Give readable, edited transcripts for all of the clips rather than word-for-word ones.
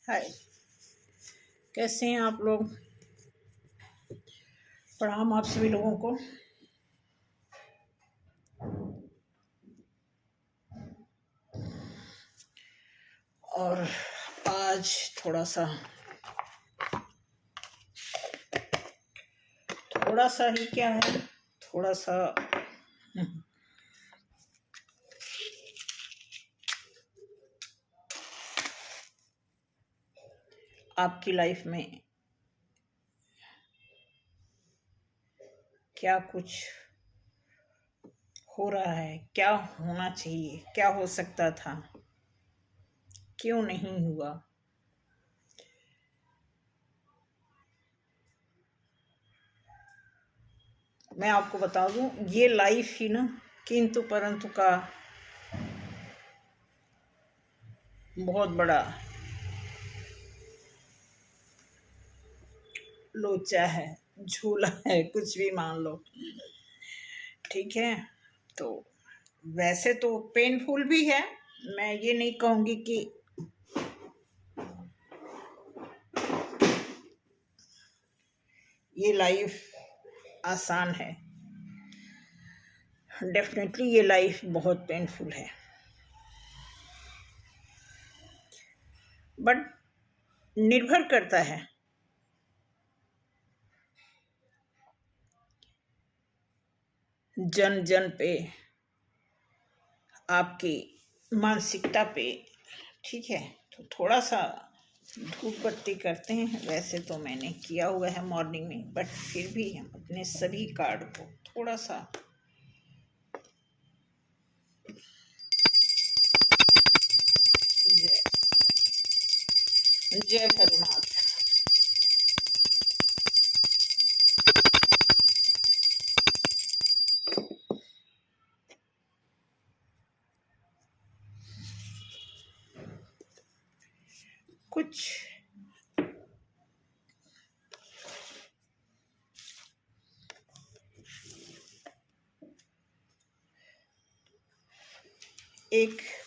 हाय, कैसे हैं आप लोग। प्रणाम आप सभी लोगों को। और आज थोड़ा सा ही क्या है, थोड़ा सा आपकी लाइफ में क्या कुछ हो रहा है, क्या होना चाहिए, क्या हो सकता था, क्यों नहीं हुआ, मैं आपको बता दूं। ये लाइफ ही ना किंतु परंतु का बहुत बड़ा लोचा है, झूला है, कुछ भी मान लो। ठीक है, तो वैसे तो पेनफुल भी है, मैं ये नहीं कहूँगी कि ये लाइफ आसान है। डेफिनेटली ये लाइफ बहुत पेनफुल है, बट निर्भर करता है जन जन पे, आपकी मानसिकता पे। ठीक है, तो थोड़ा सा धूप बत्ती करते हैं। वैसे तो मैंने किया हुआ है मॉर्निंग में, बट फिर भी हम अपने सभी कार्ड को थोड़ा सा जय भैरवनाथ।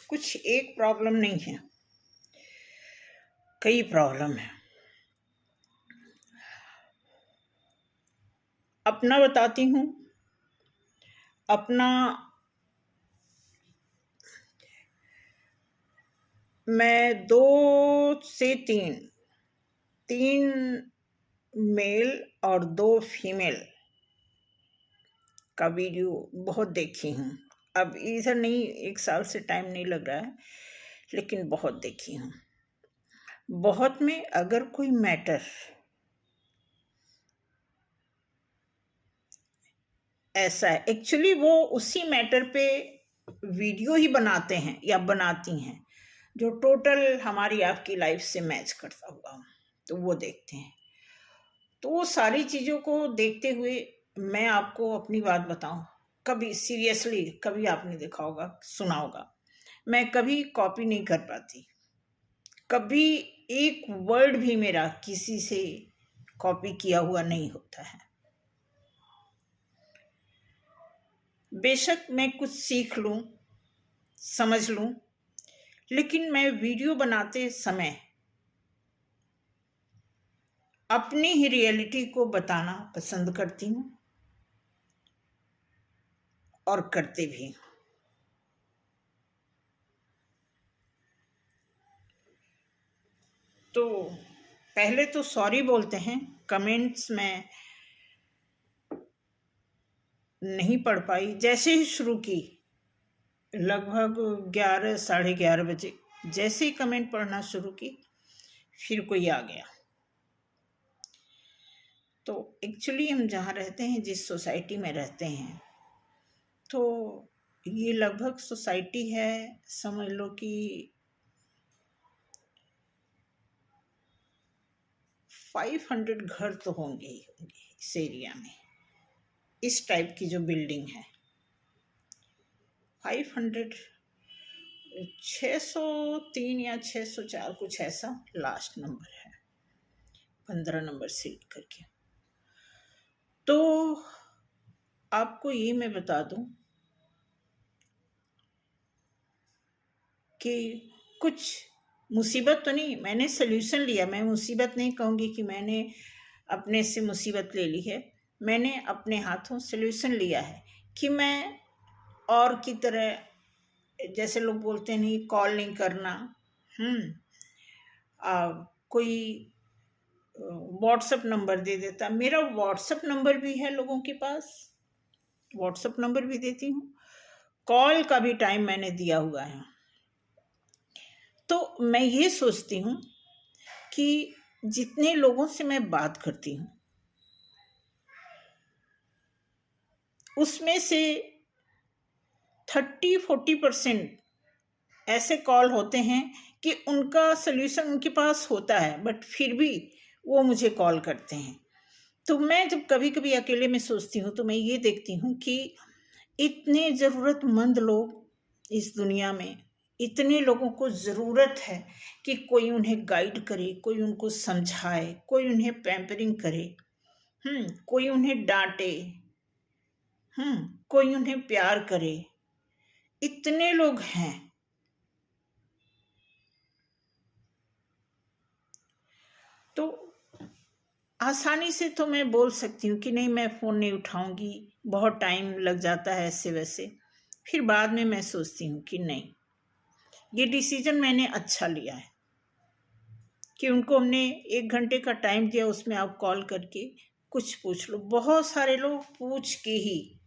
कुछ एक प्रॉब्लम नहीं है, कई प्रॉब्लम है। अपना बताती हूँ। अपना मैं 2 से 3 मेल और 2 फीमेल का वीडियो बहुत देखी हूँ। अब इधर नहीं, 1 साल से टाइम नहीं लग रहा है, लेकिन बहुत देखी हूँ। बहुत में अगर कोई मैटर ऐसा है, एक्चुअली वो उसी मैटर पे वीडियो ही बनाते हैं या बनाती हैं जो टोटल हमारी आपकी लाइफ से मैच करता हुआ, तो वो देखते हैं। तो वो सारी चीज़ों को देखते हुए मैं आपको अपनी बात बताऊं, कभी सीरियसली कभी आपने देखा होगा, सुना होगा, मैं कभी कॉपी नहीं कर पाती। कभी एक वर्ड भी मेरा किसी से कॉपी किया हुआ नहीं होता है। बेशक मैं कुछ सीख लूं, समझ लूं, लेकिन मैं वीडियो बनाते समय अपनी ही रियलिटी को बताना पसंद करती हूं और करते भी। तो पहले तो सॉरी बोलते हैं, कमेंट्स में नहीं पढ़ पाई। जैसे ही शुरू की, लगभग 11 साढ़े 11 बजे जैसे ही कमेंट पढ़ना शुरू की, फिर कोई आ गया। तो एक्चुअली हम जहाँ रहते हैं, जिस सोसाइटी में रहते हैं, तो ये लगभग सोसाइटी है, समझ लो कि 500 घर तो होंगे ही होंगे इस एरिया में। इस टाइप की जो बिल्डिंग है 500, 603 या 604 कुछ ऐसा लास्ट नंबर है, 15 नंबर से लेकर के। तो आपको ये मैं बता दूं कि कुछ मुसीबत तो नहीं, मैंने सोल्यूशन लिया। मैं मुसीबत नहीं कहूँगी कि मैंने अपने से मुसीबत ले ली है। मैंने अपने हाथों सोल्यूशन लिया है कि मैं और की तरह, जैसे लोग बोलते नहीं, कॉल नहीं करना, कोई व्हाट्सएप नंबर दे देता। मेरा व्हाट्सएप नंबर भी है लोगों के पास, व्हाट्सएप नंबर भी देती हूँ, कॉल का भी टाइम मैंने दिया हुआ है। तो मैं ये सोचती हूँ कि जितने लोगों से मैं बात करती हूँ उसमें से 30-40% ऐसे कॉल होते हैं कि उनका सल्यूशन उनके पास होता है, बट फिर भी वो मुझे कॉल करते हैं। तो मैं जब कभी कभी अकेले में सोचती हूँ तो मैं ये देखती हूँ कि इतने ज़रूरतमंद लोग इस दुनिया में, इतने लोगों को ज़रूरत है कि कोई उन्हें गाइड करे, कोई उनको समझाए, कोई उन्हें पैम्परिंग करे, कोई उन्हें डांटे, कोई उन्हें प्यार करे। इतने लोग हैं। तो आसानी से तो मैं बोल सकती हूँ कि नहीं, मैं फ़ोन नहीं उठाऊंगी, बहुत टाइम लग जाता है ऐसे वैसे। फिर बाद में मैं सोचती हूँ कि नहीं, ये डिसीजन मैंने अच्छा लिया है कि उनको हमने 1 घंटे का टाइम दिया, उसमें आप कॉल करके कुछ पूछ लो। बहुत सारे लोग पूछ के ही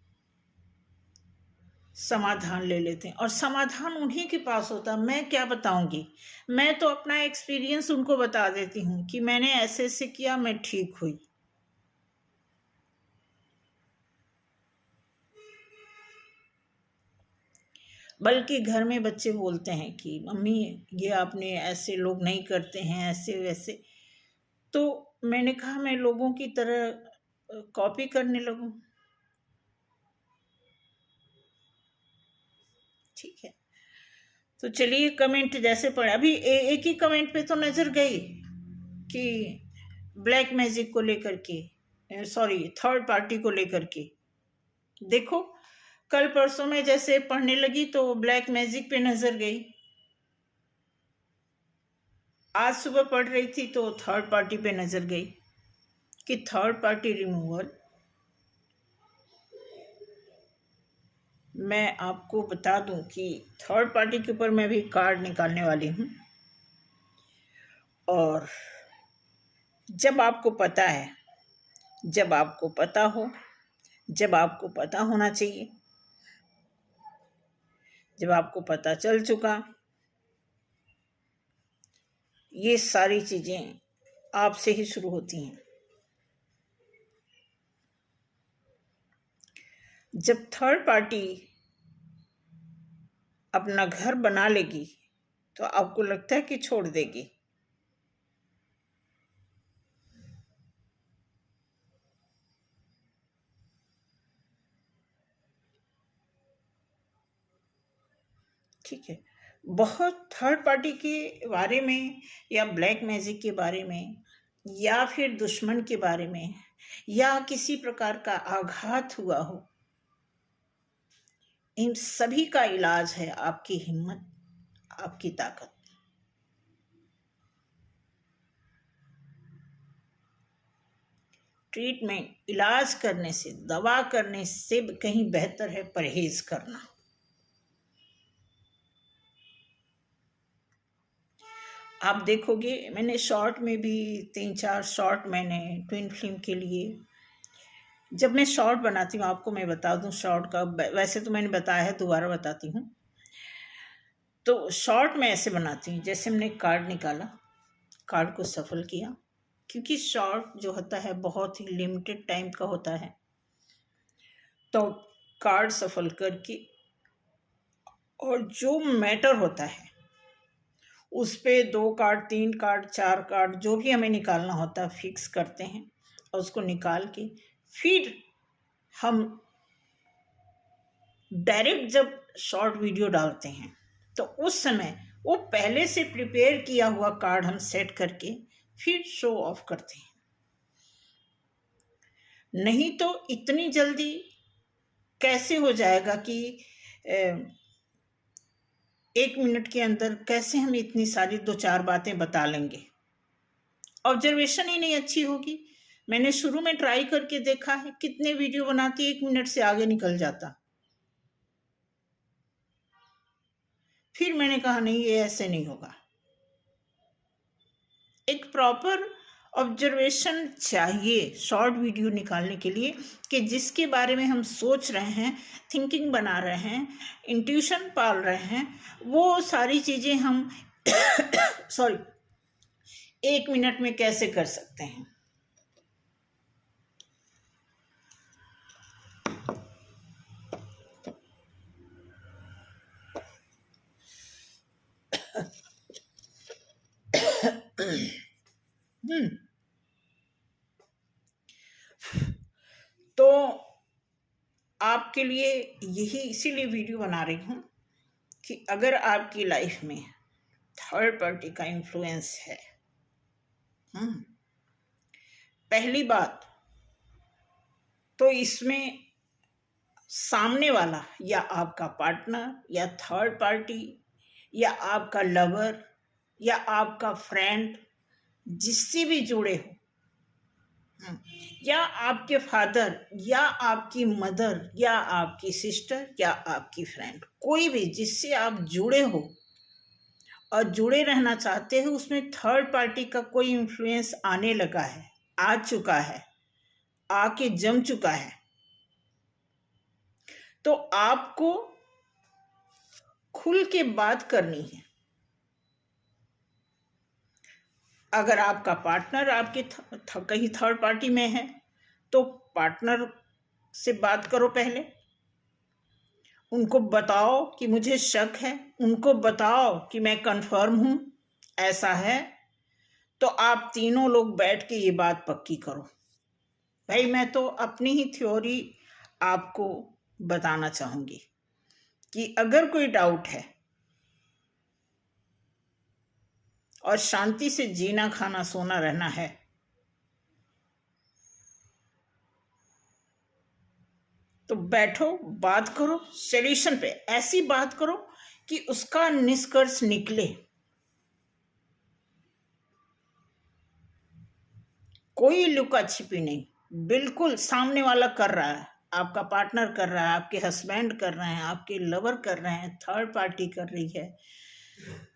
समाधान ले लेते हैं और समाधान उन्हीं के पास होता है। मैं क्या बताऊंगी, मैं तो अपना एक्सपीरियंस उनको बता देती हूँ कि मैंने ऐसे ऐसे किया, मैं ठीक हुई। बल्कि घर में बच्चे बोलते हैं कि मम्मी ये आपने, ऐसे लोग नहीं करते हैं, ऐसे वैसे। तो मैंने कहा मैं लोगों की तरह कॉपी करने लगूं? ठीक है। तो चलिए, कमेंट जैसे पढ़े अभी एक ही कमेंट पे तो नज़र गई कि ब्लैक मैजिक को लेकर के, सॉरी, थर्ड पार्टी को लेकर के। देखो, कल परसों में जैसे पढ़ने लगी तो ब्लैक मैजिक पे नज़र गई, आज सुबह पढ़ रही थी तो थर्ड पार्टी पे नज़र गई कि थर्ड पार्टी रिमूवल। मैं आपको बता दूं कि थर्ड पार्टी के ऊपर मैं भी कार्ड निकालने वाली हूं। और जब आपको पता है, जब आपको पता हो, जब आपको पता होना चाहिए, जब आपको पता चल चुका, ये सारी चीज़ें आपसे ही शुरू होती हैं। जब थर्ड पार्टी अपना घर बना लेगी तो आपको लगता है कि छोड़ देगी। ठीक है, बहुत थर्ड पार्टी के बारे में या ब्लैक मैजिक के बारे में या फिर दुश्मन के बारे में या किसी प्रकार का आघात हुआ हो, इन सभी का इलाज है आपकी हिम्मत, आपकी ताकत। ट्रीटमेंट, इलाज करने से, दवा करने से कहीं बेहतर है परहेज करना। आप देखोगे, मैंने शॉर्ट में भी 3-4 शॉर्ट मैंने ट्विन फिल्म के लिए, जब मैं शॉर्ट बनाती हूँ, आपको मैं बता दूँ शॉर्ट का, वैसे तो मैंने बताया है, दोबारा बताती हूँ। तो शॉर्ट में ऐसे बनाती हूँ, जैसे हमने कार्ड निकाला, कार्ड को सफल किया, क्योंकि शॉर्ट जो होता है बहुत ही लिमिटेड टाइम का होता है। तो कार्ड सफल करके और जो मैटर होता है उस पे 2 कार्ड, 3 कार्ड, 4 कार्ड, जो भी हमें निकालना होता है फिक्स करते हैं और उसको निकाल के फिर हम डायरेक्ट जब शॉर्ट वीडियो डालते हैं तो उस समय वो पहले से प्रिपेयर किया हुआ कार्ड हम सेट करके फिर शो ऑफ करते हैं। नहीं तो इतनी जल्दी कैसे हो जाएगा कि 1 मिनट के अंदर कैसे हम इतनी सारी 2-4 बातें बता लेंगे? ऑब्जर्वेशन ही नहीं अच्छी होगी। मैंने शुरू में ट्राई करके देखा है, कितने वीडियो बनाती 1 मिनट से आगे निकल जाता। फिर मैंने कहा नहीं, ये ऐसे नहीं होगा। एक प्रॉपर ऑब्जर्वेशन चाहिए शॉर्ट वीडियो निकालने के लिए, कि जिसके बारे में हम सोच रहे हैं, थिंकिंग बना रहे हैं, इंट्यूशन पाल रहे हैं, वो सारी चीज़ें हम सॉरी 1 मिनट में कैसे कर सकते हैं। तो आपके लिए यही इसीलिए वीडियो बना रही हूँ कि अगर आपकी लाइफ में थर्ड पार्टी का इन्फ्लुएंस है, पहली बात तो इसमें सामने वाला या आपका पार्टनर या थर्ड पार्टी या आपका लवर या आपका फ्रेंड, जिससे भी जुड़े हो, या आपके फादर या आपकी मदर या आपकी सिस्टर या आपकी फ्रेंड, कोई भी जिससे आप जुड़े हो और जुड़े रहना चाहते हो, उसमें थर्ड पार्टी का कोई इन्फ्लुएंस आने लगा है, आ चुका है, आके जम चुका है, तो आपको खुल के बात करनी है। अगर आपका पार्टनर आपके कहीं थर्ड पार्टी में है तो पार्टनर से बात करो, पहले उनको बताओ कि मुझे शक है, उनको बताओ कि मैं कंफर्म हूं ऐसा है, तो आप तीनों लोग बैठ के ये बात पक्की करो। भाई मैं तो अपनी ही थ्योरी आपको बताना चाहूंगी कि अगर कोई डाउट है और शांति से जीना खाना सोना रहना है, तो बैठो, बात करो, सॉल्यूशन पे ऐसी बात करो कि उसका निष्कर्ष निकले। कोई लुका छिपी नहीं, बिल्कुल सामने वाला कर रहा है, आपका पार्टनर कर रहा है, आपके हस्बैंड कर रहे हैं, आपके लवर कर रहे हैं, थर्ड पार्टी कर रही है,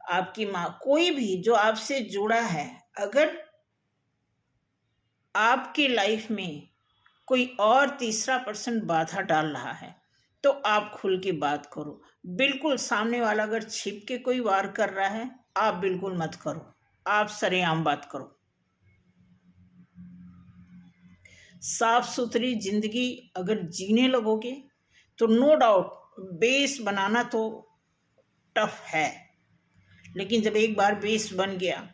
आपकी माँ, कोई भी जो आपसे जुड़ा है, अगर आपकी लाइफ में कोई और तीसरा पर्सन बाधा डाल रहा है तो आप खुल के बात करो। बिल्कुल सामने वाला अगर छिप के कोई वार कर रहा है, आप बिल्कुल मत करो, आप सरेआम बात करो। साफ सुथरी जिंदगी अगर जीने लगोगे तो नो डाउट बेस बनाना तो टफ है, लेकिन जब एक बार बेस बन गया,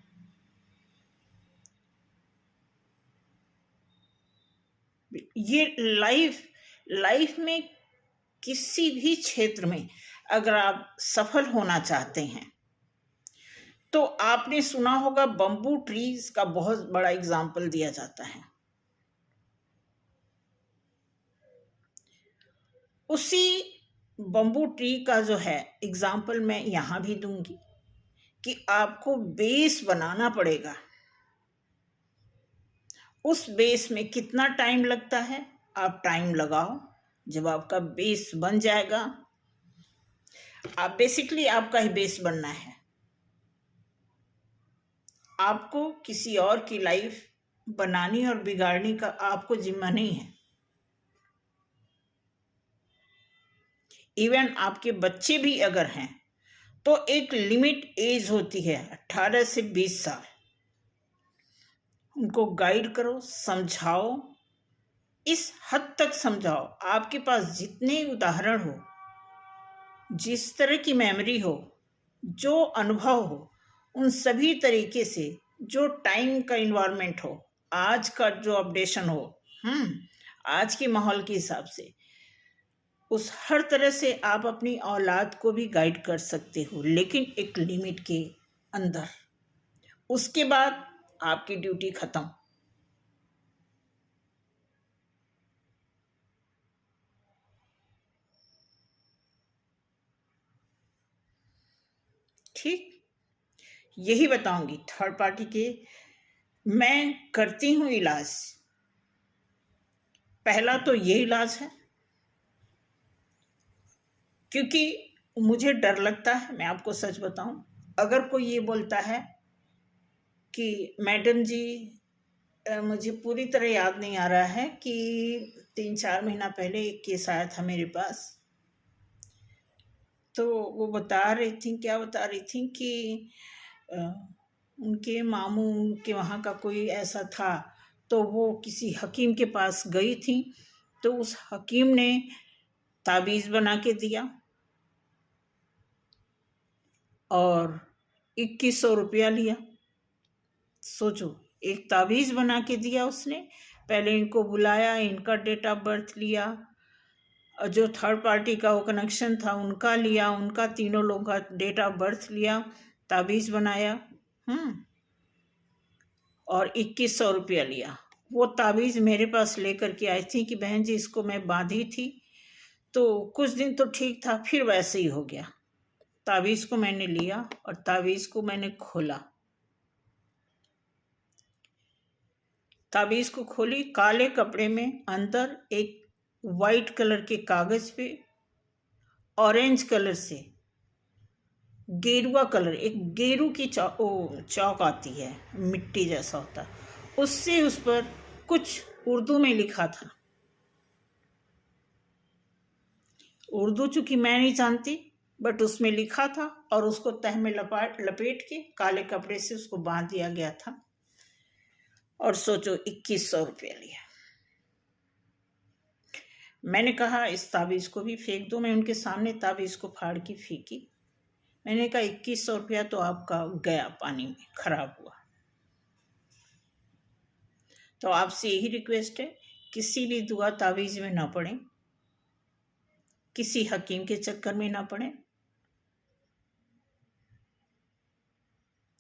ये लाइफ में किसी भी क्षेत्र में अगर आप सफल होना चाहते हैं, तो आपने सुना होगा बम्बू ट्रीज का बहुत बड़ा एग्जाम्पल दिया जाता है। उसी बम्बू ट्री का जो है एग्जाम्पल मैं यहां भी दूंगी कि आपको बेस बनाना पड़ेगा। उस बेस में कितना टाइम लगता है, आप टाइम लगाओ। जब आपका बेस बन जाएगा, आप बेसिकली आपका ही बेस बनना है, आपको किसी और की लाइफ बनानी और बिगाड़ने का आपको जिम्मा नहीं है। इवन आपके बच्चे भी अगर हैं तो एक लिमिट एज होती है 18 से 20 साल, उनको गाइड करो, समझाओ, इस हद तक समझाओ, आपके पास जितने उदाहरण हो, जिस तरह की मेमोरी हो, जो अनुभव हो, उन सभी तरीके से, जो टाइम का इन्वायरमेंट हो, आज का जो अपडेशन हो, आज के माहौल के हिसाब से, उस हर तरह से आप अपनी औलाद को भी गाइड कर सकते हो, लेकिन एक लिमिट के अंदर। उसके बाद आपकी ड्यूटी खत्म। ठीक, यही बताऊंगी थर्ड पार्टी के। मैं करती हूँ इलाज, पहला तो ये इलाज है, क्योंकि मुझे डर लगता है, मैं आपको सच बताऊं, अगर कोई ये बोलता है कि मैडम जी मुझे पूरी तरह याद नहीं आ रहा है कि 3-4 महीना पहले एक केस आया था मेरे पास, तो वो बता रही थी, क्या बता रही थी कि उनके मामू के वहाँ का कोई ऐसा था, तो वो किसी हकीम के पास गई थी, तो उस हकीम ने ताबीज़ बना के दिया और 2100 रुपया लिया। सोचो, एक ताबीज़ बना के दिया उसने, पहले इनको बुलाया, इनका डेट ऑफ बर्थ लिया, और जो थर्ड पार्टी का वो कनेक्शन था उनका लिया, उनका तीनों लोगों का डेट ऑफ बर्थ लिया, ताबीज़ बनाया, और 2100 रुपया लिया। वो ताबीज़ मेरे पास लेकर के आई थी कि बहन जी इसको मैं बांधी थी, तो कुछ दिन तो ठीक था, फिर वैसे ही हो गया। ताबीज़ को मैंने लिया और ताबीज़ को मैंने खोला, ताबीज़ को खोली, काले कपड़े में अंदर एक वाइट कलर के कागज़ पे ऑरेंज कलर से गेरुआ कलर, एक गेरू की चौक आती है, मिट्टी जैसा होता है, उससे उस पर कुछ उर्दू में लिखा था। उर्दू चूंकि मैं नहीं जानती, बट उसमें लिखा था, और उसको तह में लपेट के काले कपड़े से उसको बांध दिया गया था। और सोचो 2100 रुपया लिया। मैंने कहा इस ताबीज़ को भी फेंक दो, मैं उनके सामने ताबीज़ को फाड़ के फेंकी। मैंने कहा 2100 रुपया तो आपका गया पानी में, खराब हुआ। तो आपसे यही रिक्वेस्ट है, किसी भी दुआ ताबीज़ में ना पड़ें, किसी हकीम के चक्कर में ना पड़ें।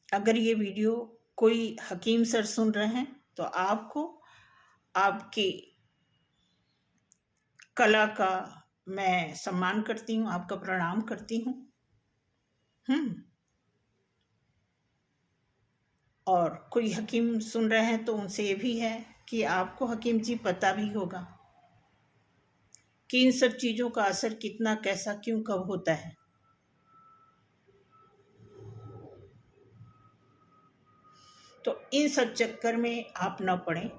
अगर ये वीडियो कोई हकीम सर सुन रहे हैं तो आपको आपकी कला का मैं सम्मान करती हूँ, आपका प्रणाम करती हूँ। और कोई हकीम सुन रहे हैं तो उनसे ये भी है कि आपको हकीम जी पता भी होगा कि इन सब चीज़ों का असर कितना, कैसा, क्यों, कब होता है। तो इन सब चक्कर में आप न पड़ें,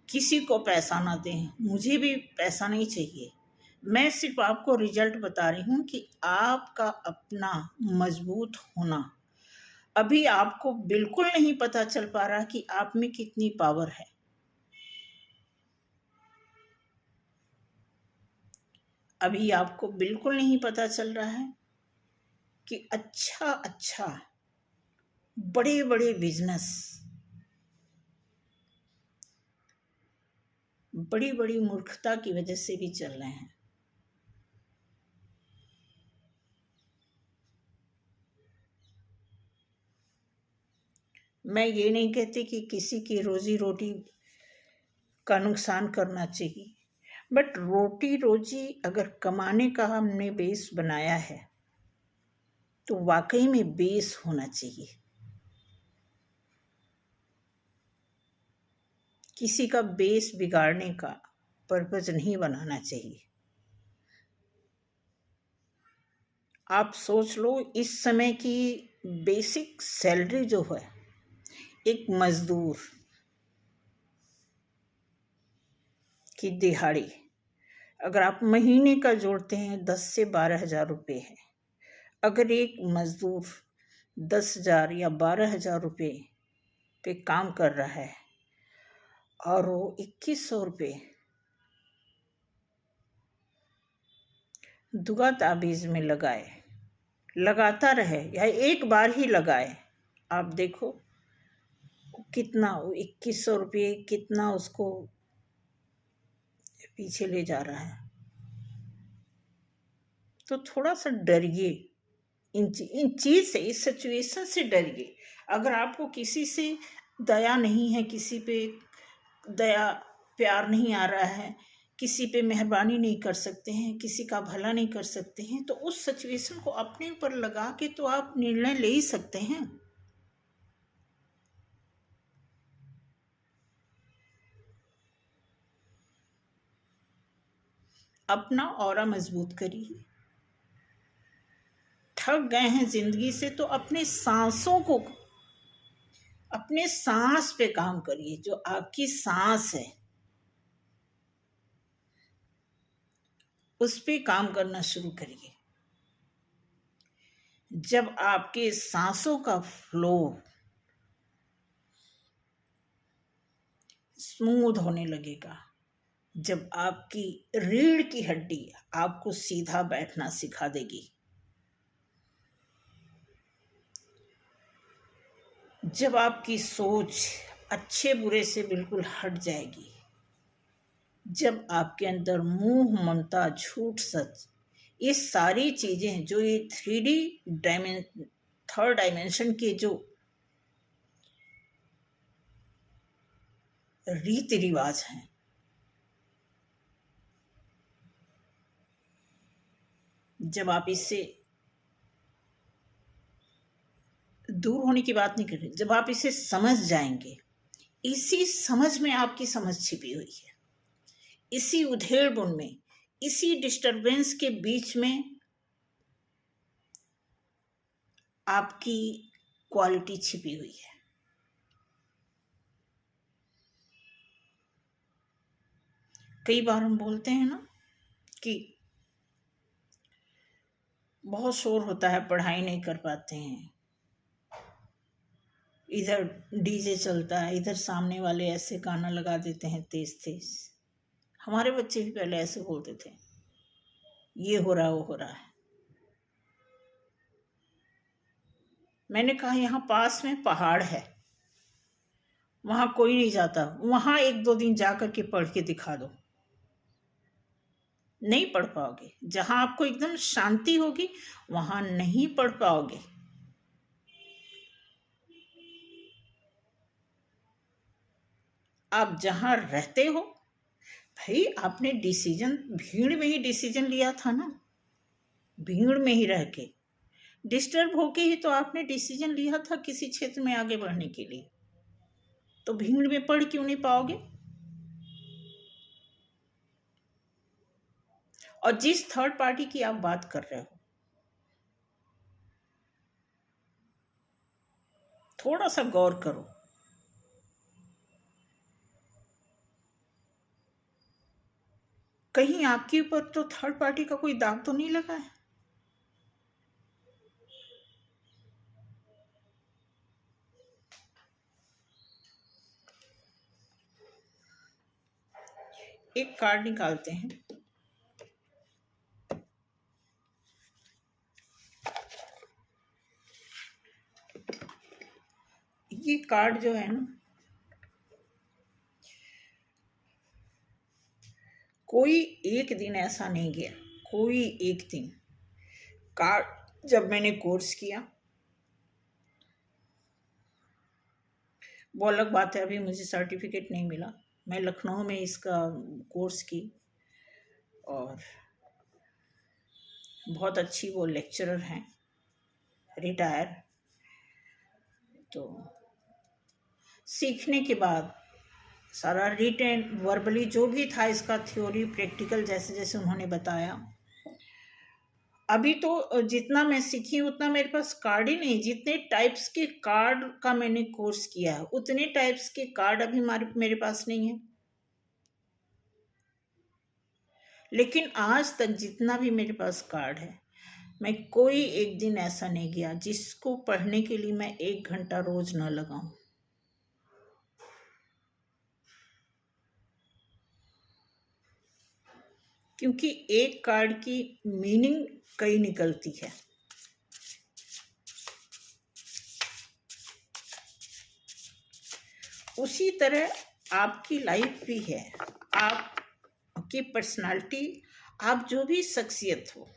किसी को पैसा ना दें, मुझे भी पैसा नहीं चाहिए। मैं सिर्फ आपको रिजल्ट बता रही हूँ कि आपका अपना मजबूत होना। अभी आपको बिल्कुल नहीं पता चल पा रहा कि आप में कितनी पावर है। अभी आपको बिल्कुल नहीं पता चल रहा है कि अच्छा बड़े बड़े बिजनेस, बड़ी बड़ी मूर्खता की वजह से भी चल रहे हैं। मैं ये नहीं कहती कि किसी की रोजी रोटी का नुकसान करना चाहिए, बट रोटी रोजी अगर कमाने का हमने बेस बनाया है तो वाकई में बेस होना चाहिए। किसी का बेस बिगाड़ने का पर्पज नहीं बनाना चाहिए। आप सोच लो, इस समय की बेसिक सैलरी जो है एक मजदूर की दिहाड़ी, अगर आप महीने का जोड़ते हैं 10 से 12,000 रुपये है। अगर एक मजदूर 10,000 या 12,000 रुपये पे काम कर रहा है और वो 2100 रुपये दुआ ताबीज़ में लगाता रहे या एक बार ही लगाए, आप देखो कितना 2100 रुपये कितना उसको पीछे ले जा रहा है। तो थोड़ा सा डरिए इन चीज़ से, इस सिचुएशन से डरिए। अगर आपको किसी से दया नहीं है, किसी पे दया प्यार नहीं आ रहा है, किसी पे मेहरबानी नहीं कर सकते हैं, किसी का भला नहीं कर सकते हैं, तो उस सिचुएशन को अपने ऊपर लगा के तो आप निर्णय ले ही सकते हैं। अपना ऑरा मजबूत करिए। थक गए हैं जिंदगी से तो अपने सांसों को, अपने सांस पे काम करिए। जो आपकी सांस है उस पे काम करना शुरू करिए। जब आपके सांसों का फ्लो स्मूथ होने लगेगा, जब आपकी रीढ़ की हड्डी आपको सीधा बैठना सिखा देगी, जब आपकी सोच अच्छे बुरे से बिल्कुल हट जाएगी, जब आपके अंदर मोह ममता झूठ सच ये सारी चीजें जो ये 3rd डायमेंशन के जो रीति रिवाज हैं, जब आप इससे दूर होने की बात नहीं कर रहे, जब आप इसे समझ जाएंगे, इसी समझ में आपकी समझ छिपी हुई है, इसी उधेड़ बुन में, इसी डिस्टरबेंस के बीच में आपकी क्वालिटी छिपी हुई है। कई बार हम बोलते हैं ना कि बहुत शोर होता है, पढ़ाई नहीं कर पाते हैं, इधर डीजे चलता है, इधर सामने वाले ऐसे गाना लगा देते हैं तेज तेज। हमारे बच्चे भी पहले ऐसे बोलते थे, ये हो रहा वो हो रहा है। मैंने कहा यहाँ पास में पहाड़ है, वहां कोई नहीं जाता, वहां 1-2 दिन जाकर के पढ़ के दिखा दो। नहीं पढ़ पाओगे। जहां आपको एकदम शांति होगी वहां नहीं पढ़ पाओगे। आप जहां रहते हो, भाई आपने डिसीजन भीड़ में ही डिसीजन लिया था ना, भीड़ में ही रह के डिस्टर्ब होके ही तो आपने डिसीजन लिया था किसी क्षेत्र में आगे बढ़ने के लिए। तो भीड़ में पढ़ क्यों नहीं पाओगे? और जिस थर्ड पार्टी की आप बात कर रहे हो, थोड़ा सा गौर करो। कहीं आपके ऊपर तो थर्ड पार्टी का कोई दाग तो नहीं लगा है? एक कार्ड निकालते हैं। ये कार्ड जो है ना, कोई एक दिन ऐसा नहीं गया, कोई एक दिन कार्ड जब मैंने कोर्स किया, वो अलग बात है, अभी मुझे सर्टिफिकेट नहीं मिला। मैं लखनऊ में इसका कोर्स की और बहुत अच्छी वो लेक्चरर हैं, रिटायर। तो सीखने के बाद सारा रिटेन वर्बली जो भी था इसका थ्योरी प्रैक्टिकल जैसे जैसे उन्होंने बताया, अभी तो जितना मैं सीखी उतना मेरे पास कार्ड ही नहीं। जितने टाइप्स के कार्ड का मैंने कोर्स किया है उतने टाइप्स के कार्ड अभी मेरे पास नहीं है। लेकिन आज तक जितना भी मेरे पास कार्ड है, मैं कोई एक दिन ऐसा नहीं गया जिसको पढ़ने के लिए मैं 1 घंटा रोज न लगाऊं। क्योंकि एक कार्ड की मीनिंग कई निकलती है। उसी तरह आपकी लाइफ भी है, आपकी पर्सनालिटी, आप जो भी शख्सियत हो,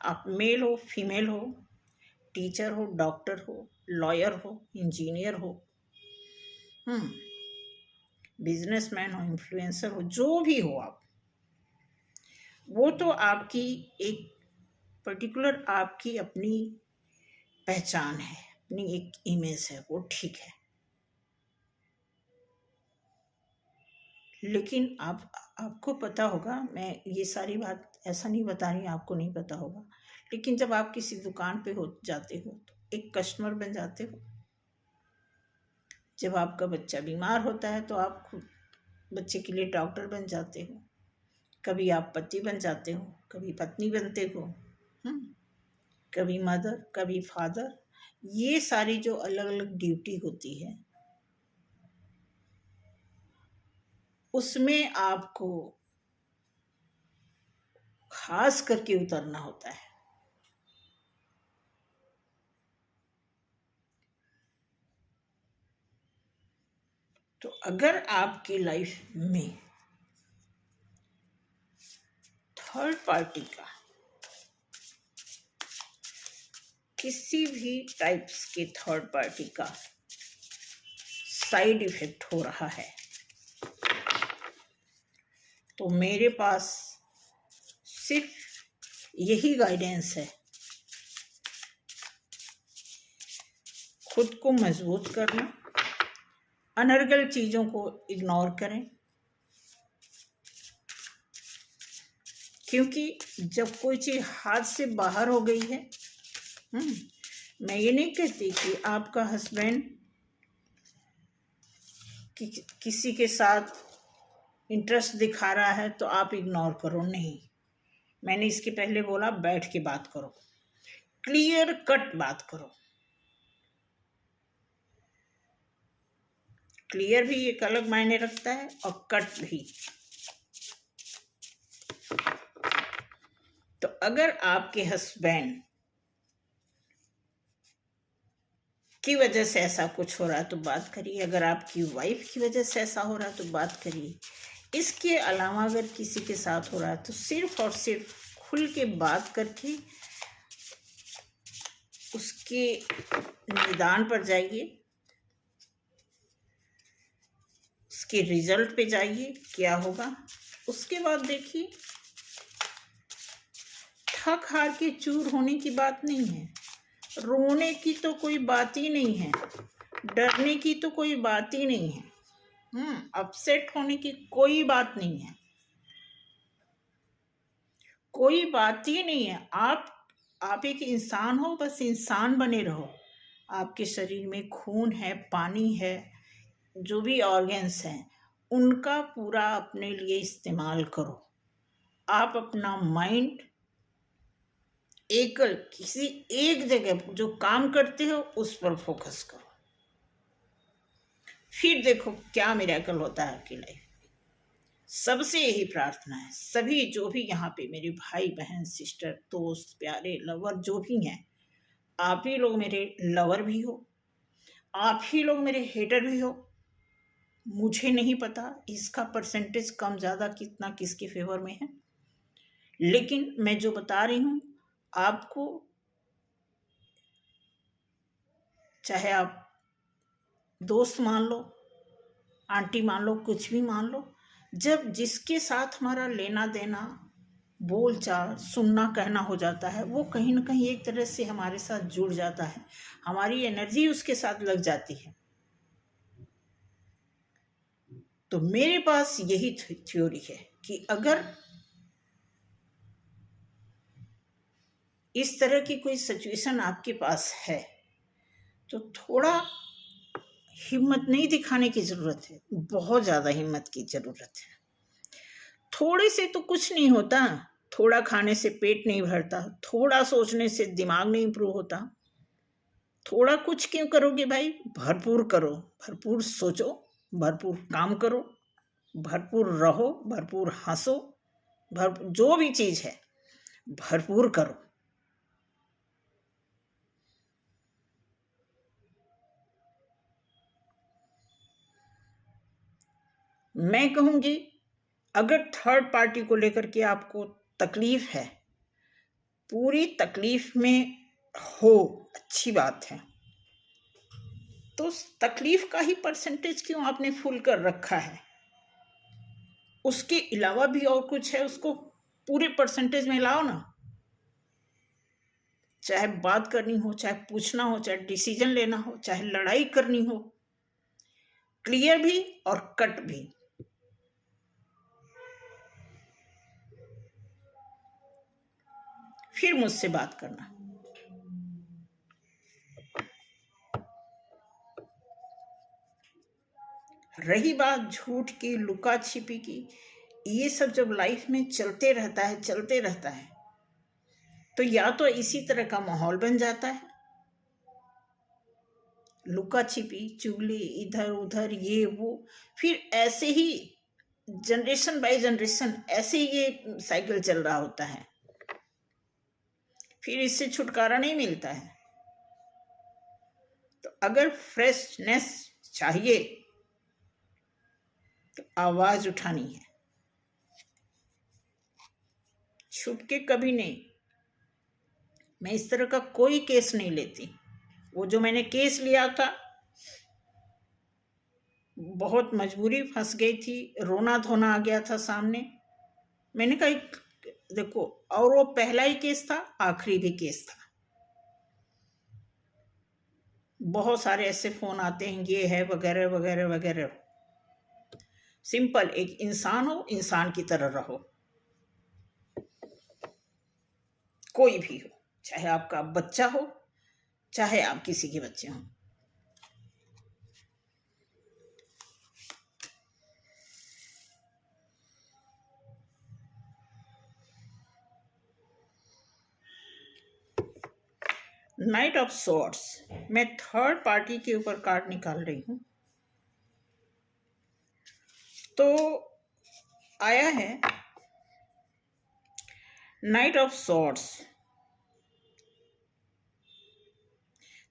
आप मेल हो फीमेल हो, टीचर हो डॉक्टर हो लॉयर हो इंजीनियर हो, बिजनेसमैन हो, इन्फ्लुएंसर हो, जो भी हो आप, वो तो आपकी एक पर्टिकुलर आपकी अपनी पहचान है, अपनी एक इमेज है, वो ठीक है। लेकिन आपको पता होगा, मैं ये सारी बात ऐसा नहीं बता रही आपको नहीं पता होगा, लेकिन जब आप किसी दुकान पे हो जाते हो तो एक कस्टमर बन जाते हो। जब आपका बच्चा बीमार होता है तो आप खुद बच्चे के लिए डॉक्टर बन जाते हो, कभी आप पति बन जाते हो, कभी पत्नी बनते हो, कभी मदर, कभी फादर। ये सारी जो अलग अलग ड्यूटी होती है, उसमें आपको खास करके उतरना होता है। तो अगर आपकी लाइफ में थर्ड पार्टी का किसी भी टाइप्स के थर्ड पार्टी का साइड इफेक्ट हो रहा है, तो मेरे पास सिर्फ यही गाइडेंस है, खुद को मजबूत करना, अनर्गल चीजों को इग्नोर करें। क्योंकि जब कोई चीज हाथ से बाहर हो गई है, मैं ये नहीं कहती कि आपका हस्बैंड किसी के साथ इंटरेस्ट दिखा रहा है तो आप इग्नोर करो, नहीं। मैंने इसके पहले बोला बैठ के बात करो, क्लियर कट बात करो। क्लियर भी एक अलग मायने रखता है और कट भी। तो अगर आपके हस्बैंड की वजह से ऐसा कुछ हो रहा है तो बात करिए, अगर आपकी वाइफ की वजह से ऐसा हो रहा है तो बात करिए। इसके अलावा अगर किसी के साथ हो रहा है तो सिर्फ और सिर्फ खुल के बात करके उसके निदान पर जाइए, उसके रिजल्ट पे जाइए, क्या होगा। उसके बाद देखिए, थक हार के चूर होने की बात नहीं है, रोने की तो कोई बात ही नहीं है, डरने की तो कोई बात ही नहीं है, अपसेट होने की कोई बात नहीं है, कोई बात ही नहीं है। आप एक इंसान हो, बस इंसान बने रहो। आपके शरीर में खून है, पानी है, जो भी ऑर्गन्स हैं उनका पूरा अपने लिए इस्तेमाल करो। आप अपना माइंड एकल किसी एक जगह जो काम करते हो उस पर फोकस करो, फिर देखो क्या मिरेकल होता है आपकी लाइफ में। सबसे यही प्रार्थना है, सभी जो भी यहाँ पे मेरे भाई बहन सिस्टर दोस्त प्यारे लवर जो भी हैं, आप ही लोग मेरे लवर भी हो, आप ही लोग मेरे हेटर भी हो। मुझे नहीं पता इसका परसेंटेज कम ज़्यादा कितना किसके फेवर में है, लेकिन मैं जो बता रही हूँ आपको, चाहे आप दोस्त मान लो, आंटी मान लो, कुछ भी मान लो, जब जिसके साथ हमारा लेना देना बोलचाल सुनना कहना हो जाता है, वो कहीं ना कहीं एक तरह से हमारे साथ जुड़ जाता है, हमारी एनर्जी उसके साथ लग जाती है। तो मेरे पास यही थ्योरी है कि अगर इस तरह की कोई सिचुएशन आपके पास है तो थोड़ा हिम्मत नहीं दिखाने की ज़रूरत है, बहुत ज़्यादा हिम्मत की ज़रूरत है। थोड़े से तो कुछ नहीं होता, थोड़ा खाने से पेट नहीं भरता, थोड़ा सोचने से दिमाग नहीं इम्प्रूव होता। थोड़ा कुछ क्यों करोगे भाई, भरपूर करो, भरपूर सोचो, भरपूर काम करो, भरपूर रहो, भरपूर हंसो, जो भी चीज़ है भरपूर करो। मैं कहूँगी अगर थर्ड पार्टी को लेकर के आपको तकलीफ है, पूरी तकलीफ में हो, अच्छी बात है, तो उस तकलीफ का ही परसेंटेज क्यों आपने फुल कर रखा है। उसके अलावा भी और कुछ है, उसको पूरे परसेंटेज में लाओ ना। चाहे बात करनी हो, चाहे पूछना हो, चाहे डिसीजन लेना हो, चाहे लड़ाई करनी हो, क्लियर भी और कट भी। फिर मुझसे बात करना। रही बात झूठ की, लुका छिपी की, ये सब जब लाइफ में चलते रहता है तो या तो इसी तरह का माहौल बन जाता है, लुका छिपी, चुगली, इधर उधर, ये वो, फिर ऐसे ही जनरेशन बाय जनरेशन ऐसे ही ये साइकिल चल रहा होता है, फिर इससे छुटकारा नहीं मिलता है। तो अगर फ्रेशनेस चाहिए तो आवाज उठानी है, छुप के कभी नहीं। मैं इस तरह का कोई केस नहीं लेती। वो जो मैंने केस लिया था, बहुत मजबूरी, फंस गई थी, रोना धोना आ गया था सामने। मैंने कहा देखो, और वो पहला ही केस था, आखिरी भी केस था। बहुत सारे ऐसे फोन आते हैं, ये है वगैरह वगैरह वगैरह। सिंपल, एक इंसान हो, इंसान की तरह रहो, कोई भी हो, चाहे आपका बच्चा हो, चाहे आप किसी के बच्चे हों। नाइट ऑफ सॉर्ड्स, मैं थर्ड पार्टी के ऊपर कार्ड निकाल रही हूं। तो आया है नाइट ऑफ सॉर्ड्स।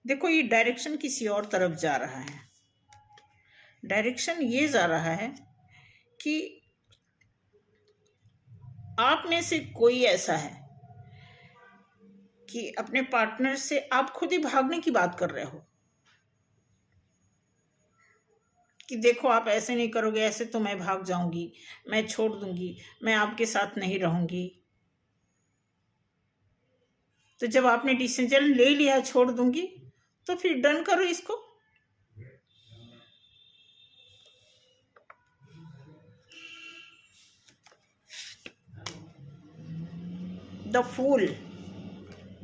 देखो, ये डायरेक्शन किसी और तरफ जा रहा है। डायरेक्शन ये जा रहा है कि आप में से कोई ऐसा है कि अपने पार्टनर से आप खुद ही भागने की बात कर रहे हो कि देखो, आप ऐसे नहीं करोगे, ऐसे तो मैं भाग जाऊंगी, मैं छोड़ दूंगी, मैं आपके साथ नहीं रहूंगी। तो जब आपने डिसीजन ले लिया छोड़ दूंगी, तो फिर डन करो इसको। द फूल,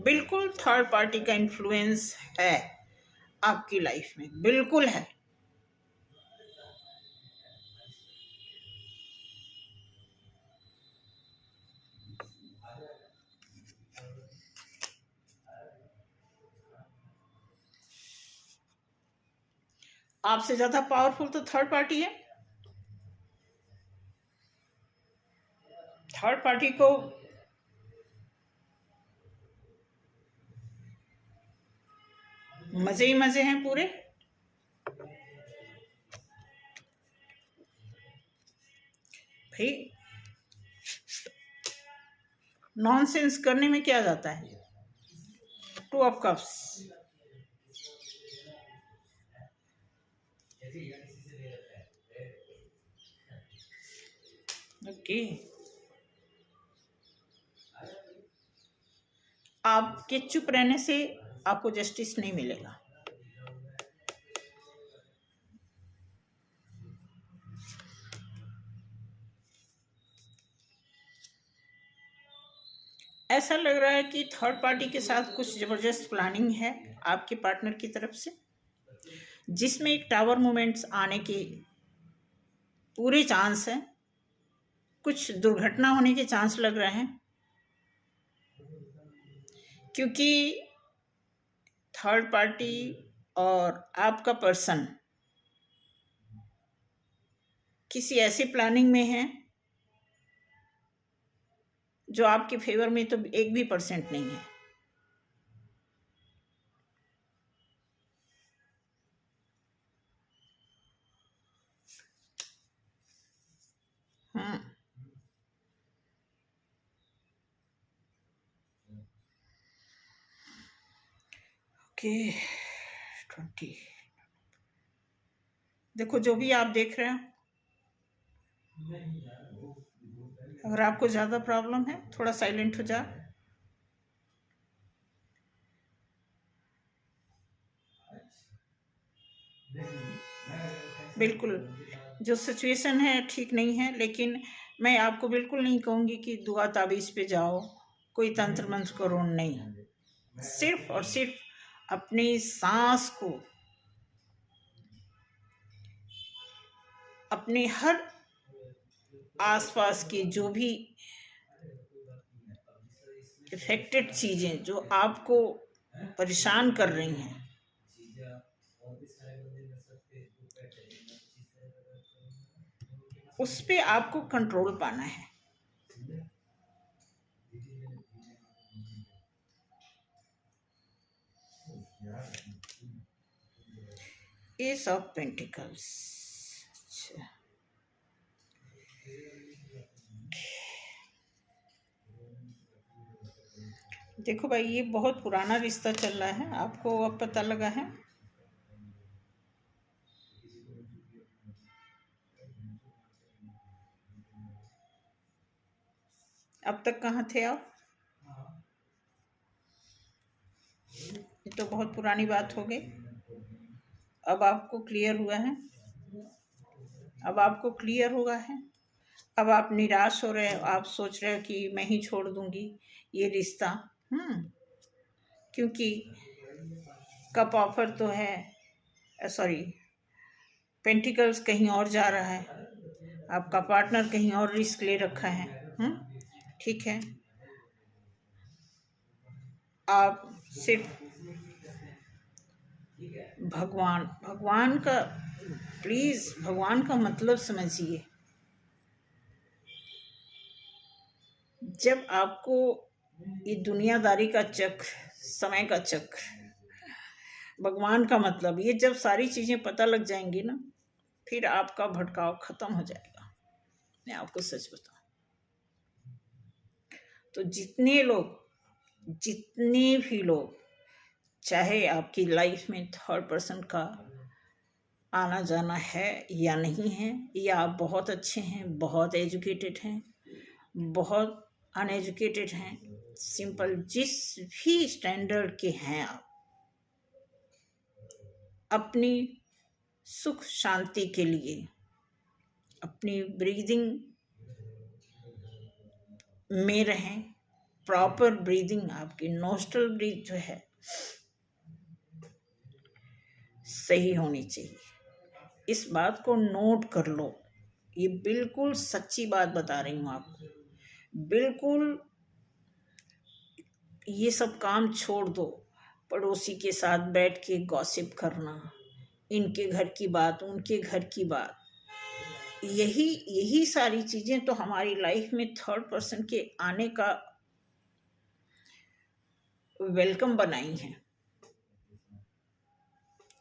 बिल्कुल थर्ड पार्टी का इन्फ्लुएंस है आपकी लाइफ में, बिल्कुल है। आपसे ज्यादा पावरफुल तो थर्ड पार्टी है। थर्ड पार्टी को मजे ही मजे हैं पूरे। भाई, नॉनसेंस करने में क्या जाता है। Two of cups, okay. आपके चुप रहने से आपको जस्टिस नहीं मिलेगा। ऐसा लग रहा है कि थर्ड पार्टी के साथ कुछ जबरदस्त प्लानिंग है आपके पार्टनर की तरफ से, जिसमें एक टावर मूवमेंट्स आने के पूरे चांस हैं, कुछ दुर्घटना होने के चांस लग रहे हैं, क्योंकि थर्ड पार्टी और आपका पर्सन किसी ऐसी प्लानिंग में है जो आपके फेवर में तो 1% भी नहीं है। ओके, 20। देखो, जो भी आप देख रहे हैं अगर आपको ज़्यादा प्रॉब्लम है थोड़ा साइलेंट हो जा। बिल्कुल, जो सिचुएशन है ठीक नहीं है, लेकिन मैं आपको बिल्कुल नहीं कहूँगी कि दुआ ताबीज़ पे जाओ, कोई तंत्र मंत्र करो, नहीं। सिर्फ और सिर्फ अपनी सांस को, अपने हर आसपास की जो भी इफेक्टेड चीज़ें जो आपको परेशान कर रही हैं, उस पे आपको कंट्रोल पाना है। S of pentacles. अच्छा, देखो भाई, ये बहुत पुराना रिश्ता चल रहा है, आपको अब पता लगा है। अब तक कहाँ थे आप? ये तो बहुत पुरानी बात हो गई। अब आपको क्लियर हुआ है, अब आपको क्लियर हुआ है। अब आप निराश हो रहे हो, आप सोच रहे हो कि मैं ही छोड़ दूंगी ये रिश्ता। क्योंकि कप ऑफर तो है, सॉरी, पेंटिकल्स कहीं और जा रहा है, आपका पार्टनर कहीं और रिस्क ले रखा है। ठीक है, आप सिर्फ भगवान का, प्लीज भगवान का मतलब समझिए। जब आपको ये दुनियादारी का चक्र, समय का चक्र, भगवान का मतलब, ये जब सारी चीजें पता लग जाएंगी ना, फिर आपका भटकाव खत्म हो जाएगा। मैं आपको सच बताऊं तो जितने भी लोग, चाहे आपकी लाइफ में थर्ड पर्सन का आना जाना है या नहीं है, या आप बहुत अच्छे हैं, बहुत एजुकेटेड हैं, बहुत अनएजुकेटेड हैं, सिंपल जिस भी स्टैंडर्ड के हैं, आप अपनी सुख शांति के लिए अपनी ब्रीदिंग में रहें। प्रॉपर ब्रीदिंग, आपकी नोस्ट्रल ब्रीथ जो है सही होनी चाहिए। इस बात को नोट कर लो, ये बिल्कुल सच्ची बात बता रही हूँ आपको। बिल्कुल ये सब काम छोड़ दो, पड़ोसी के साथ बैठ के गॉसिप करना, इनके घर की बात, उनके घर की बात, यही सारी चीजें तो हमारी लाइफ में थर्ड पर्सन के आने का वेलकम बनाई हैं,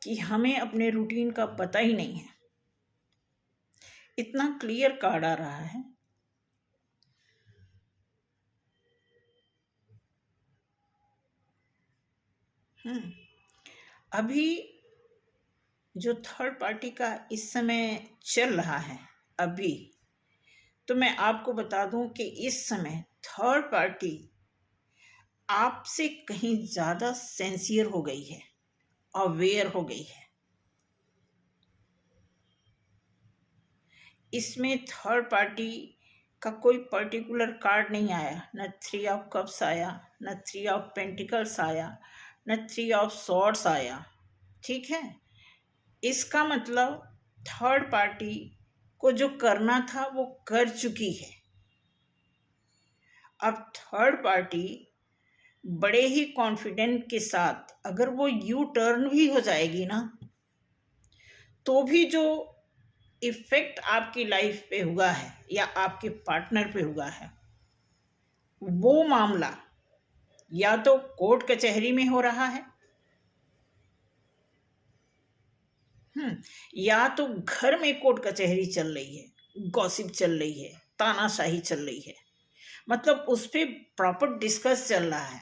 कि हमें अपने रूटीन का पता ही नहीं है। इतना क्लियर कार्ड आ रहा है। अभी जो थर्ड पार्टी का इस समय चल रहा है, अभी तो मैं आपको बता दूं कि इस समय थर्ड पार्टी आपसे कहीं ज़्यादा सेंसियर हो गई है, अवेयर हो गई है। इसमें थर्ड पार्टी का कोई पर्टिकुलर कार्ड नहीं आया, न 3 ऑफ कप्स आया, न 3 ऑफ पेंटिकल्स आया, न 3 ऑफ सॉर्ड्स आया। ठीक है, इसका मतलब थर्ड पार्टी को जो करना था वो कर चुकी है। अब थर्ड पार्टी बड़े ही कॉन्फिडेंट के साथ अगर वो यू टर्न भी हो जाएगी ना, तो भी जो इफेक्ट आपकी लाइफ पे हुआ है या आपके पार्टनर पे हुआ है, वो मामला या तो कोर्ट कचहरी में हो रहा है, या तो घर में कोर्ट कचहरी चल रही है, गॉसिप चल रही है, तानाशाही चल रही है। मतलब उस पर प्रॉपर डिस्कस चल रहा है,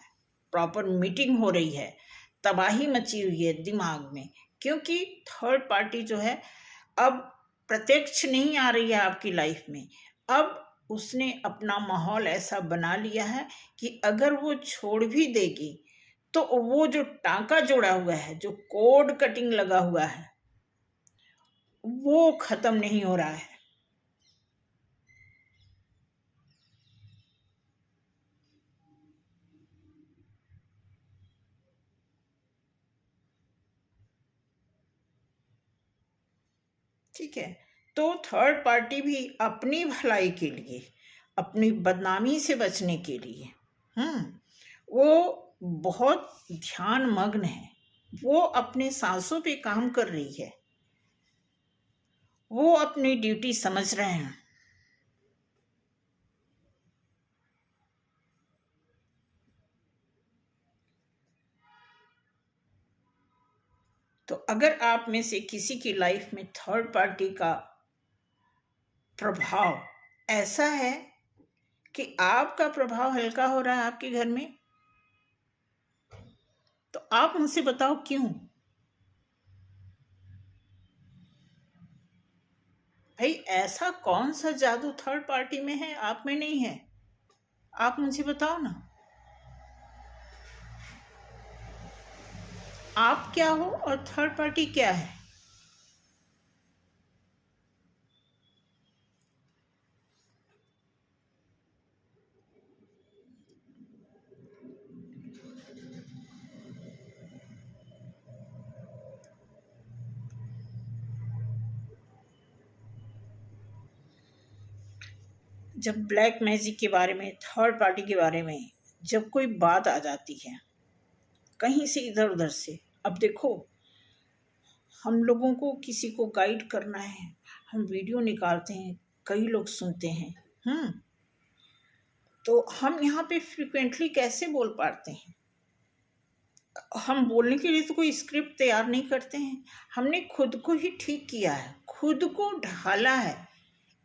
प्रॉपर मीटिंग हो रही है, तबाही मची हुई है दिमाग में। क्योंकि थर्ड पार्टी जो है अब प्रत्यक्ष नहीं आ रही है आपकी लाइफ में। अब उसने अपना माहौल ऐसा बना लिया है कि अगर वो छोड़ भी देगी तो वो जो टांका जोड़ा हुआ है, जो कोड कटिंग लगा हुआ है, वो खत्म नहीं हो रहा है। ठीक है, तो थर्ड पार्टी भी अपनी भलाई के लिए, अपनी बदनामी से बचने के लिए वो बहुत ध्यान मग्न है। वो अपने सांसों पे काम कर रही है, वो अपनी ड्यूटी समझ रहे हैं। तो अगर आप में से किसी की लाइफ में थर्ड पार्टी का प्रभाव ऐसा है कि आपका प्रभाव हल्का हो रहा है आपके घर में, तो आप मुझसे बताओ क्यों। भाई ऐसा कौन सा जादू थर्ड पार्टी में है, आप में नहीं है? आप मुझे बताओ ना, आप क्या हो और थर्ड पार्टी क्या है? जब ब्लैक मैजिक के बारे में, थर्ड पार्टी के बारे में जब कोई बात आ जाती है कहीं से इधर उधर से, अब देखो हम लोगों को किसी को गाइड करना है, हम वीडियो निकालते हैं, कई लोग सुनते हैं, तो हम यहाँ पे फ्रिक्वेंटली कैसे बोल पाते हैं? हम बोलने के लिए तो कोई स्क्रिप्ट तैयार नहीं करते हैं, हमने खुद को ही ठीक किया है, खुद को ढाला है।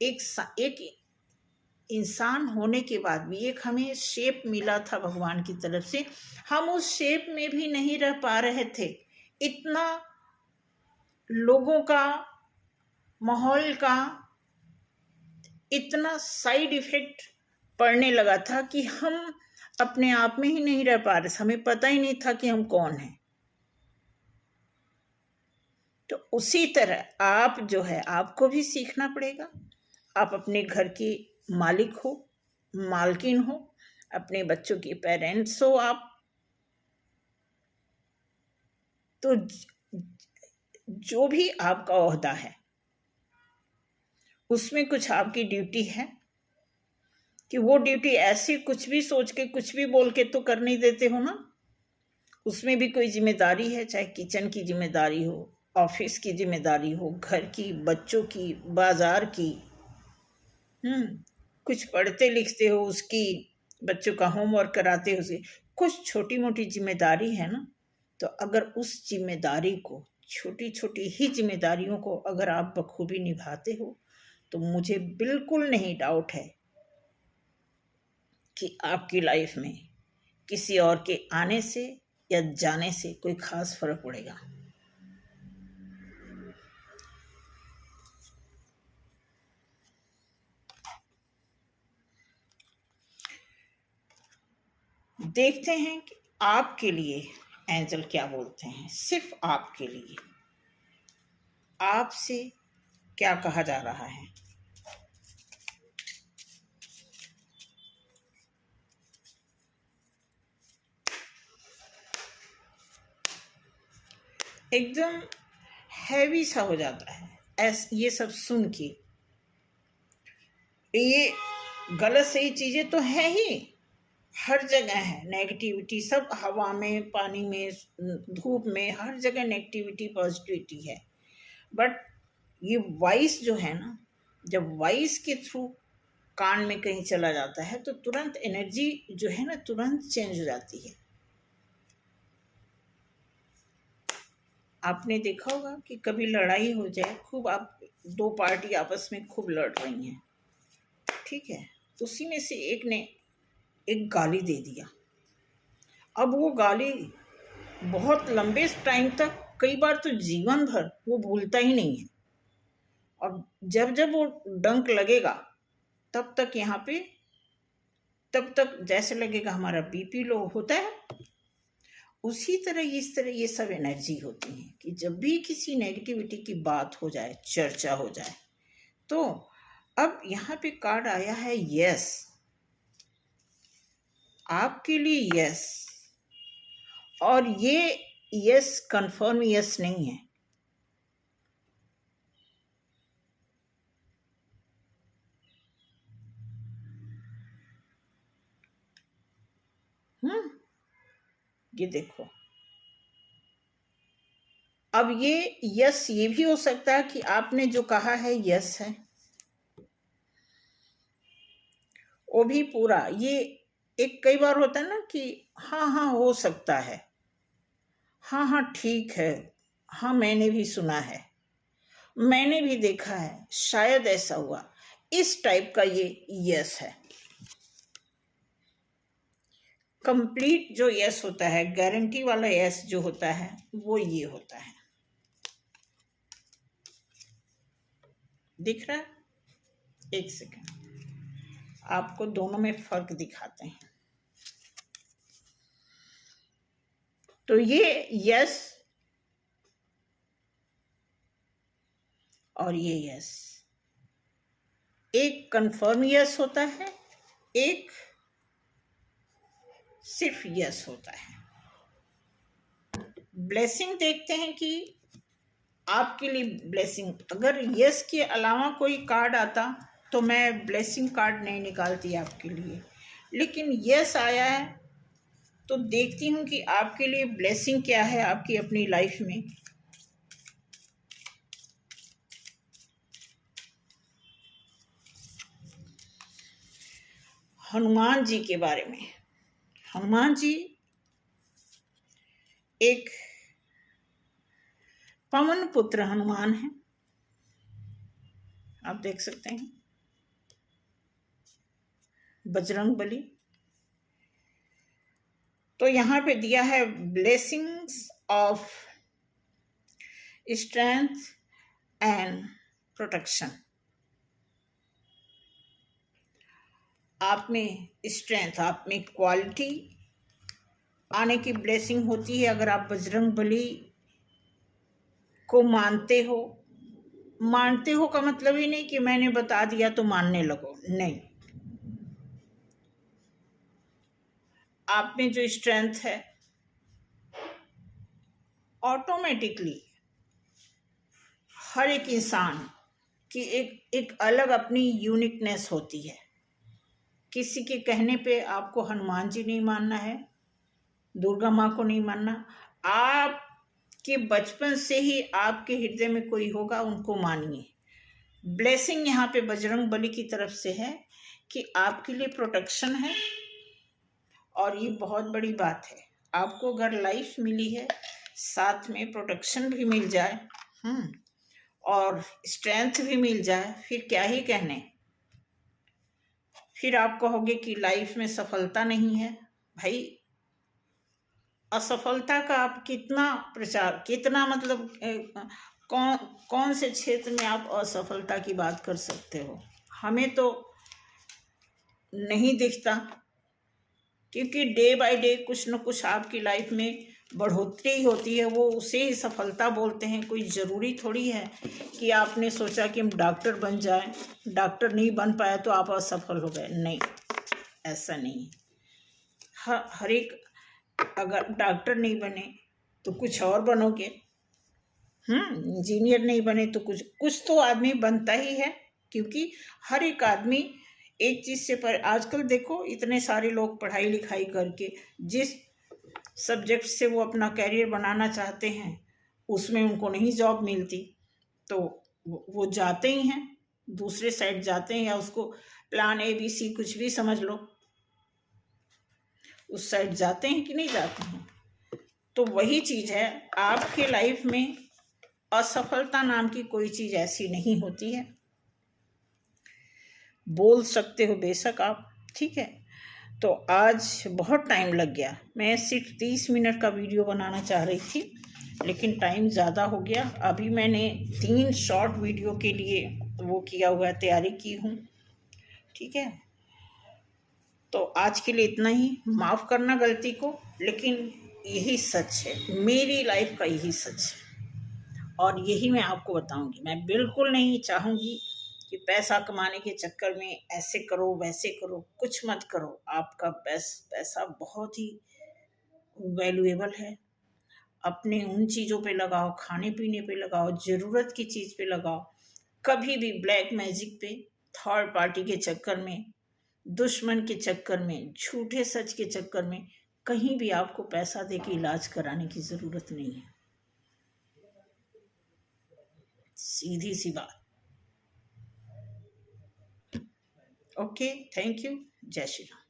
एक इंसान होने के बाद भी एक हमें शेप मिला था भगवान की तरफ से, हम उस शेप में भी नहीं रह पा रहे थे। इतना लोगों का, माहौल का इतना साइड इफेक्ट पड़ने लगा था कि हम अपने आप में ही नहीं रह पा रहे, हमें पता ही नहीं था कि हम कौन हैं। तो उसी तरह आप जो है, आपको भी सीखना पड़ेगा। आप अपने घर की मालिक हो, मालकिन हो, अपने बच्चों के पेरेंट्स हो आप, तो जो भी आपका ओहदा है उसमें कुछ आपकी ड्यूटी है कि वो ड्यूटी ऐसे कुछ भी सोच के, कुछ भी बोल के तो कर नहीं देते हो ना। उसमें भी कोई जिम्मेदारी है, चाहे किचन की जिम्मेदारी हो, ऑफिस की जिम्मेदारी हो, घर की, बच्चों की, बाजार की, कुछ पढ़ते लिखते हो उसकी, बच्चों का होमवर्क कराते हो उसे, कुछ छोटी मोटी जिम्मेदारी है ना। तो अगर उस जिम्मेदारी को, छोटी छोटी ही जिम्मेदारियों को अगर आप बखूबी निभाते हो तो मुझे बिल्कुल नहीं डाउट है कि आपकी लाइफ में किसी और के आने से या जाने से कोई खास फर्क पड़ेगा। देखते हैं कि आपके लिए एंजल क्या बोलते हैं, सिर्फ आपके लिए, आपसे क्या कहा जा रहा है। एकदम हैवी सा हो जाता है ये सब सुन के। ये गलत सही चीजें तो है ही, हर जगह है नेगेटिविटी, सब हवा में, पानी में, धूप में, हर जगह नेगेटिविटी पॉजिटिविटी है। बट ये वॉइस जो है ना, जब वॉइस के थ्रू कान में कहीं चला जाता है तो तुरंत एनर्जी जो है ना, तुरंत चेंज हो जाती है। आपने देखा होगा कि कभी लड़ाई हो जाए खूब, आप दो पार्टी आपस में खूब लड़ रही हैं, ठीक है, उसी में से एक ने एक गाली दे दिया। अब वो गाली बहुत लंबे टाइम तक, कई बार तो जीवन भर वो भूलता ही नहीं है। और जब जब वो डंक लगेगा तब तक यहाँ पे, तब तक जैसे लगेगा हमारा बीपी लो होता है। उसी तरह इस तरह ये सब एनर्जी होती है कि जब भी किसी नेगेटिविटी की बात हो जाए, चर्चा हो जाए, तो अब यहाँ पे कार्ड आया है यस, आपके लिए यस। और ये यस कंफर्म यस नहीं है, ये देखो। अब ये यस ये भी हो सकता है कि आपने जो कहा है यस है, वो भी पूरा, ये एक कई बार होता है ना कि हाँ हाँ हो सकता है, हाँ हाँ ठीक है, हाँ मैंने भी सुना है, मैंने भी देखा है, शायद ऐसा हुआ, इस टाइप का ये यस है। कंप्लीट जो यस होता है, गारंटी वाला यस जो होता है, वो ये होता है। दिख रहा है? एक सेकेंड, आपको दोनों में फर्क दिखाते हैं। तो ये यस और ये यस, एक कंफर्म यस होता है, एक सिर्फ यस होता है। ब्लेसिंग देखते हैं कि आपके लिए ब्लेसिंग, अगर यस के अलावा कोई कार्ड आता तो मैं ब्लेसिंग कार्ड नहीं निकालती आपके लिए, लेकिन यस आया है तो देखती हूँ कि आपके लिए ब्लेसिंग क्या है आपकी अपनी लाइफ में। हनुमान जी के बारे में। हनुमान जी एक पवन पुत्र हनुमान है, आप देख सकते हैं, बजरंग बली। तो यहाँ पे दिया है blessings of strength and protection. आप में स्ट्रेंथ, आप में क्वालिटी आने की ब्लेसिंग होती है अगर आप बजरंग बली को मानते हो। मानते हो का मतलब ही नहीं कि मैंने बता दिया तो मानने लगो, नहीं। आप में जो स्ट्रेंथ है ऑटोमेटिकली हर एक इंसान की एक अलग अपनी यूनिकनेस होती है। किसी के कहने पे आपको हनुमान जी नहीं मानना है, दुर्गा माँ को नहीं मानना, आपके बचपन से ही आपके हृदय में कोई होगा उनको मानिए। ब्लेसिंग यहाँ पे बजरंग बली की तरफ से है कि आपके लिए प्रोटेक्शन है, और ये बहुत बड़ी बात है। आपको अगर लाइफ मिली है, साथ में प्रोटेक्शन भी मिल जाए और स्ट्रेंथ भी मिल जाए, फिर क्या ही कहने। फिर आप कहोगे कि लाइफ में सफलता नहीं है। भाई, असफलता का आप कितना प्रचार, कितना मतलब कौन से क्षेत्र में आप असफलता की बात कर सकते हो? हमें तो नहीं दिखता, क्योंकि डे बाय डे कुछ न कुछ आपकी लाइफ में बढ़ोतरी ही होती है, वो उसे ही सफलता बोलते हैं। कोई ज़रूरी थोड़ी है कि आपने सोचा कि हम डॉक्टर बन जाएं, डॉक्टर नहीं बन पाया तो आप असफल हो गए, नहीं, ऐसा नहीं। हर एक, अगर डॉक्टर नहीं बने तो कुछ और बनोगे, इंजीनियर नहीं बने तो कुछ तो आदमी बनता ही है, क्योंकि हर एक आदमी एक चीज़ से पर। आजकल देखो इतने सारे लोग पढ़ाई लिखाई करके जिस सब्जेक्ट से वो अपना कैरियर बनाना चाहते हैं उसमें उनको नहीं जॉब मिलती, तो वो जाते ही हैं, दूसरे साइड जाते हैं, या उसको प्लान ABC कुछ भी समझ लो, उस साइड जाते हैं कि नहीं जाते हैं। तो वही चीज़ है, आपके लाइफ में असफलता नाम की कोई चीज़ ऐसी नहीं होती है। बोल सकते हो बेशक आप, ठीक है। तो आज बहुत टाइम लग गया, मैं सिर्फ 30 मिनट का वीडियो बनाना चाह रही थी, लेकिन टाइम ज़्यादा हो गया। अभी मैंने 3 शॉर्ट वीडियो के लिए वो किया हुआ है, तैयारी की हूँ। ठीक है, तो आज के लिए इतना ही। माफ़ करना गलती को, लेकिन यही सच है, मेरी लाइफ का यही सच है और यही मैं आपको बताऊंगी। मैं बिल्कुल नहीं चाहूँगी कि पैसा कमाने के चक्कर में ऐसे करो वैसे करो, कुछ मत करो। आपका पैसा बहुत ही वैल्यूएबल है। अपने उन चीज़ों पे लगाओ, खाने पीने पे लगाओ, ज़रूरत की चीज़ पे लगाओ। कभी भी ब्लैक मैजिक पे, थर्ड पार्टी के चक्कर में, दुश्मन के चक्कर में, झूठे सच के चक्कर में कहीं भी आपको पैसा दे के इलाज कराने की ज़रूरत नहीं है। सीधी सी बात। Okay, thank you. जय श्री राम।